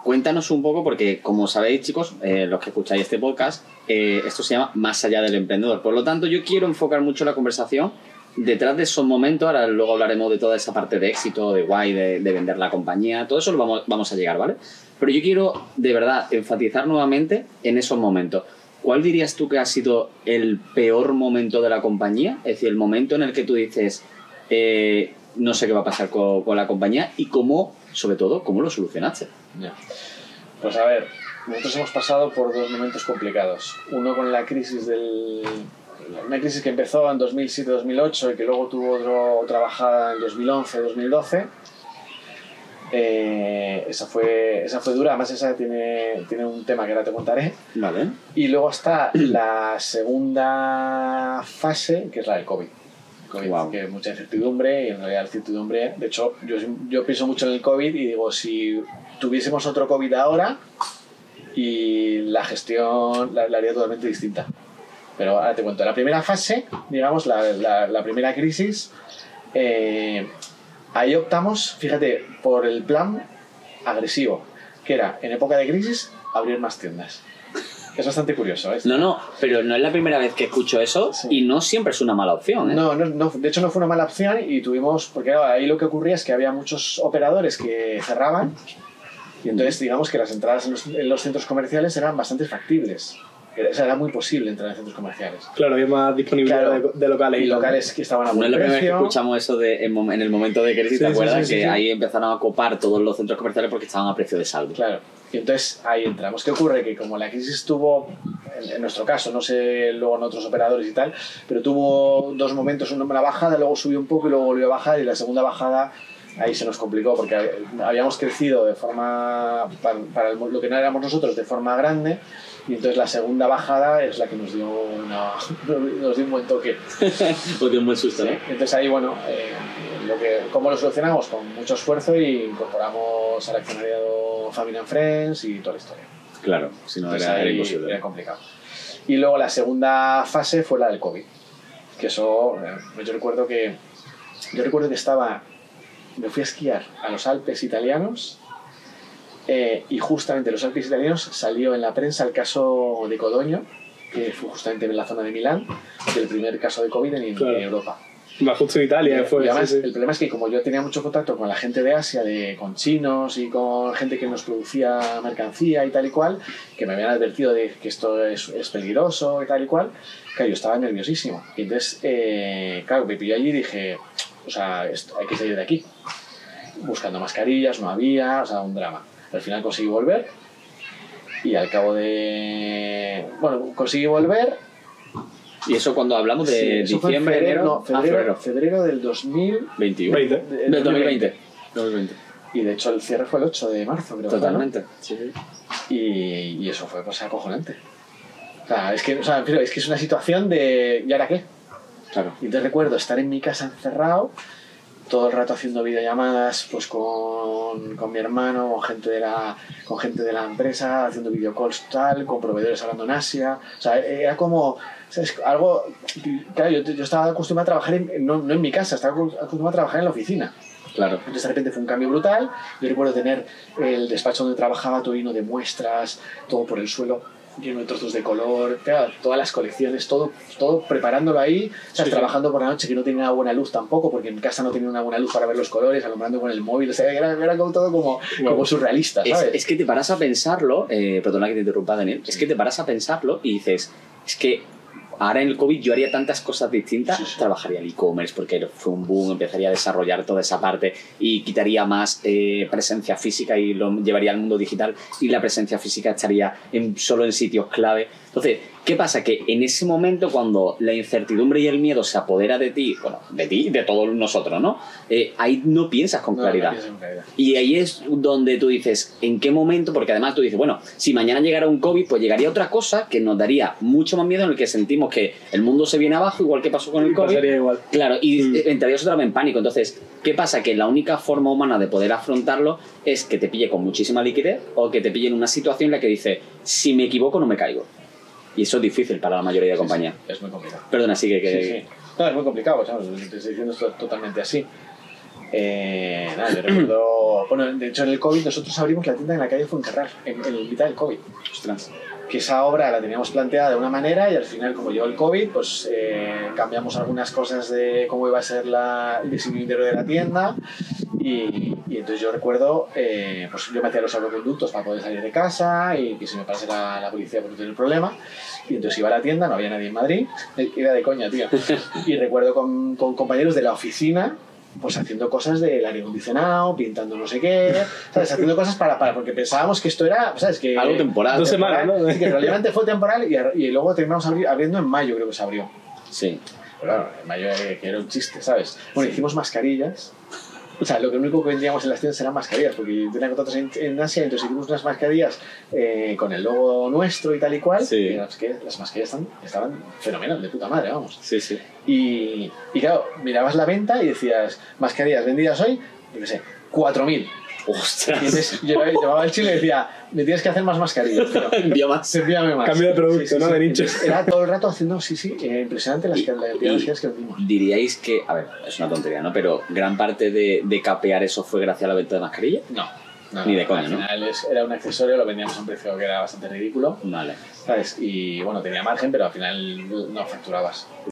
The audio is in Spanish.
Cuéntanos un poco, porque como sabéis, chicos, los que escucháis este podcast, esto se llama Más allá del emprendedor. Por lo tanto, yo quiero enfocar mucho la conversación detrás de esos momentos. Ahora luego hablaremos de toda esa parte de éxito, de guay, de vender la compañía. Todo eso lo vamos a llegar, ¿vale? Pero yo quiero, de verdad, enfatizar nuevamente en esos momentos. ¿Cuál dirías tú que ha sido el peor momento de la compañía? Es decir, el momento en el que tú dices, no sé qué va a pasar con la compañía y cómo, sobre todo, cómo lo solucionaste. Ya. Pues a ver, nosotros hemos pasado por dos momentos complicados. Uno con la crisis una crisis que empezó en 2007-2008 y que luego tuvo otra bajada en 2011-2012. Esa fue dura, además esa tiene un tema que ahora te contaré. Vale. Y luego está la segunda fase, que es la del COVID. Wow. Que es mucha incertidumbre, y en realidad la incertidumbre, de hecho yo pienso mucho en el COVID y digo, si tuviésemos otro COVID ahora, y la gestión la haría totalmente distinta. Pero ahora te cuento, la primera fase, digamos, la primera crisis, ahí optamos, fíjate, por el plan agresivo, que era, en época de crisis, abrir más tiendas. Es bastante curioso, ¿eh? No, pero no es la primera vez que escucho eso, sí. Y no siempre es una mala opción, ¿eh? No, de hecho no fue una mala opción y tuvimos, porque ahí lo que ocurría es que había muchos operadores que cerraban y entonces digamos que las entradas en los centros comerciales eran bastante factibles. Era muy posible entrar en centros comerciales. Claro, había más disponibilidad de locales. Y locales que estaban a buen precio. No es la primera vez que escuchamos eso en el momento de crisis, ¿te acuerdas? Sí. Ahí empezaron a copar todos los centros comerciales porque estaban a precio de saldo. Claro. Y entonces ahí entramos. ¿Qué ocurre? Que como la crisis tuvo, en nuestro caso, no sé luego en otros operadores y tal, pero tuvo dos momentos, una bajada, luego subió un poco y luego volvió a bajar, y la segunda bajada ahí se nos complicó porque habíamos crecido de forma, para lo que no éramos nosotros, de forma grande, y entonces la segunda bajada es la que nos dio un buen toque. Nos dio un buen susto, ¿no? ¿Sí? Entonces ahí, bueno, ¿cómo lo solucionamos? Con mucho esfuerzo y incorporamos al accionariado Family and Friends y toda la historia. Claro, si no era imposible. Era complicado. Y luego la segunda fase fue la del COVID. Que eso, yo recuerdo que me fui a esquiar a los Alpes italianos, y justamente los Alpes italianos salió en la prensa el caso de Codogno, que fue justamente en la zona de Milán, del primer caso de COVID en Europa. Va justo en Italia. Y además, el problema es que como yo tenía mucho contacto con la gente de Asia, con chinos y con gente que nos producía mercancía y tal y cual, que me habían advertido de que esto es peligroso y tal y cual, claro, yo estaba nerviosísimo. Y entonces, claro, me pillé allí y dije, o sea, hay que salir de aquí. Buscando mascarillas, no había, o sea, un drama. Al final conseguí volver y al cabo de... Bueno, conseguí volver. ¿Y eso cuando hablamos de diciembre, enero? Febrero del 2021. Del 2020. Y de hecho el cierre fue el 8 de marzo, creo. Totalmente. ¿No? Sí. Y eso fue pues acojonante. O sea, es que es una situación de... ¿y ahora qué? Claro. Y te recuerdo estar en mi casa encerrado, todo el rato haciendo videollamadas pues con mi hermano, con gente de la empresa, haciendo videocalls tal, con proveedores hablando en Asia. O sea, era como... ¿sabes? Algo... Claro, yo estaba acostumbrado a trabajar no en mi casa, estaba acostumbrado a trabajar en la oficina. Claro. Entonces de repente fue un cambio brutal. Yo recuerdo tener el despacho donde trabajaba todo lleno de muestras, todo por el suelo, lleno de trozos de color, claro, todas las colecciones, todo preparándolo ahí, o sea, trabajando por la noche, que no tenía una buena luz tampoco, porque en casa no tenía una buena luz para ver los colores, alumbrando con el móvil, o sea, era como todo como surrealista, ¿sabes? Es que te paras a pensarlo, perdona que te interrumpa, Daniel, es que te paras a pensarlo y dices, es que ahora en el COVID yo haría tantas cosas distintas. Sí. Trabajaría el e-commerce porque fue un boom, empezaría a desarrollar toda esa parte y quitaría más presencia física y lo llevaría al mundo digital, y la presencia física estaría solo en sitios clave. Entonces, ¿qué pasa? Que en ese momento, cuando la incertidumbre y el miedo se apodera de ti, bueno, de ti y de todos nosotros, ¿no? Ahí no piensas con claridad. No piensas con claridad. Y ahí es donde tú dices, ¿en qué momento? Porque además tú dices, bueno, si mañana llegara un COVID, pues llegaría otra cosa que nos daría mucho más miedo, en el que sentimos que el mundo se viene abajo, igual que pasó con el COVID. Pasaría igual. Claro, y entrarías otra vez en pánico. Entonces, ¿qué pasa? Que la única forma humana de poder afrontarlo es que te pille con muchísima liquidez, o que te pille en una situación en la que dices, si me equivoco no me caigo. Y eso es difícil para la mayoría de compañías. Sí, es muy complicado. Perdona, sigue que... Sí. No, es muy complicado, ¿sabes? Te estoy diciendo esto totalmente así. Nada, yo recuerdo... Bueno, de hecho en el COVID nosotros abrimos la tienda en la calle Fuencarral, en mitad del COVID. Ostras. Que esa obra la teníamos planteada de una manera y al final, como llegó el COVID, pues cambiamos algunas cosas de cómo iba a ser el diseño interior de la tienda y entonces yo recuerdo, pues yo me hacía los salvoconductos para poder salir de casa y que se me parase la policía por no tener problema y entonces iba a la tienda, no había nadie en Madrid, era de coña, tío, y recuerdo con compañeros de la oficina pues haciendo cosas del aire acondicionado, pintando no sé qué, ¿sabes? Haciendo cosas porque pensábamos que esto era, ¿sabes? Que algo temporal. 2 semanas, ¿no? Sí, que realmente fue temporal y luego terminamos abriendo en mayo, creo que se abrió. Sí. Pero claro, en mayo que era un chiste, ¿sabes? Bueno, hicimos mascarillas. O sea, lo único que vendíamos en las tiendas eran mascarillas, porque tenía contratos en Asia, entonces hicimos unas mascarillas con el logo nuestro y tal y cual. Sí. Y las mascarillas estaban fenomenal, de puta madre, vamos. Sí, sí. Y claro, mirabas la venta y decías, mascarillas vendidas hoy, yo qué sé, 4.000. Ostras. Y entonces yo llamaba al chile y decía, me tienes que hacer más mascarillas. Envía más. Envíame más. Cambio de producto, ¿no? De nicho. Entonces, era todo el rato haciendo, impresionante la cantidad de mascarillas que vendimos. Diríais que, a ver, es una tontería, ¿no? Pero gran parte de capear eso fue gracias a la venta de mascarilla. No. Ni de coña, al ¿no? final era un accesorio, lo vendíamos a un precio que era bastante ridículo, Vale. ¿sabes? Y bueno, tenía margen, pero al final no facturabas.